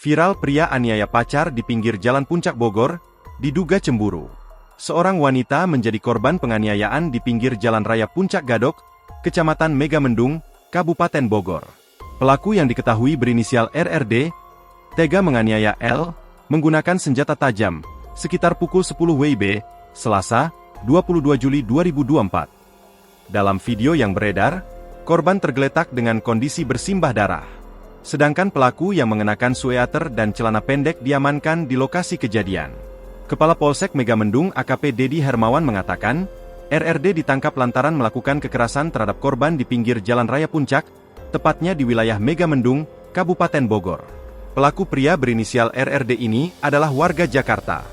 Viral pria aniaya pacar di pinggir Jalan Puncak Bogor, diduga cemburu. Seorang wanita menjadi korban penganiayaan di pinggir Jalan Raya Puncak Gadok, Kecamatan Megamendung, Kabupaten Bogor. Pelaku yang diketahui berinisial RRD, tega menganiaya L, menggunakan senjata tajam, sekitar pukul 10 WIB, Selasa, 22 Juli 2024. Dalam video yang beredar, korban tergeletak dengan kondisi bersimbah darah. Sedangkan pelaku yang mengenakan sweater dan celana pendek diamankan di lokasi kejadian. Kepala Polsek Megamendung AKP Dedi Hermawan mengatakan, RRD ditangkap lantaran melakukan kekerasan terhadap korban di pinggir Jalan Raya Puncak, tepatnya di wilayah Megamendung, Kabupaten Bogor. Pelaku pria berinisial RRD ini adalah warga Jakarta.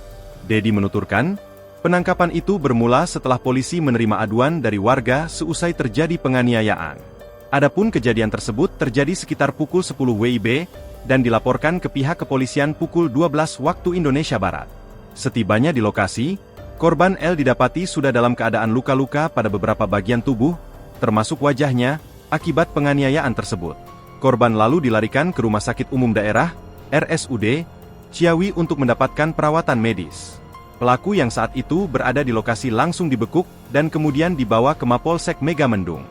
Dedi menuturkan, penangkapan itu bermula setelah polisi menerima aduan dari warga seusai terjadi penganiayaan. Adapun kejadian tersebut terjadi sekitar pukul 10 WIB, dan dilaporkan ke pihak kepolisian pukul 12 waktu Indonesia Barat. Setibanya di lokasi, korban L didapati sudah dalam keadaan luka-luka pada beberapa bagian tubuh, termasuk wajahnya, akibat penganiayaan tersebut. Korban lalu dilarikan ke Rumah Sakit Umum Daerah, RSUD, Ciawi untuk mendapatkan perawatan medis. Pelaku yang saat itu berada di lokasi langsung dibekuk, dan kemudian dibawa ke Mapolsek Megamendung.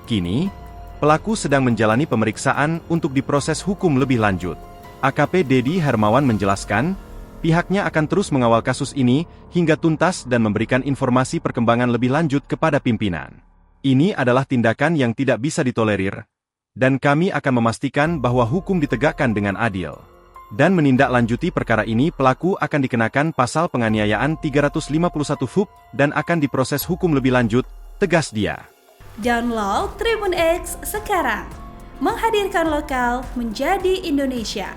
Kini, pelaku sedang menjalani pemeriksaan untuk diproses hukum lebih lanjut. AKP Dedi Hermawan menjelaskan, pihaknya akan terus mengawal kasus ini hingga tuntas dan memberikan informasi perkembangan lebih lanjut kepada pimpinan. Ini adalah tindakan yang tidak bisa ditolerir, dan kami akan memastikan bahwa hukum ditegakkan dengan adil. Dan menindaklanjuti perkara ini, pelaku akan dikenakan pasal penganiayaan 351 FUP dan akan diproses hukum lebih lanjut, tegas dia. Download Tribun X sekarang, menghadirkan lokal menjadi Indonesia.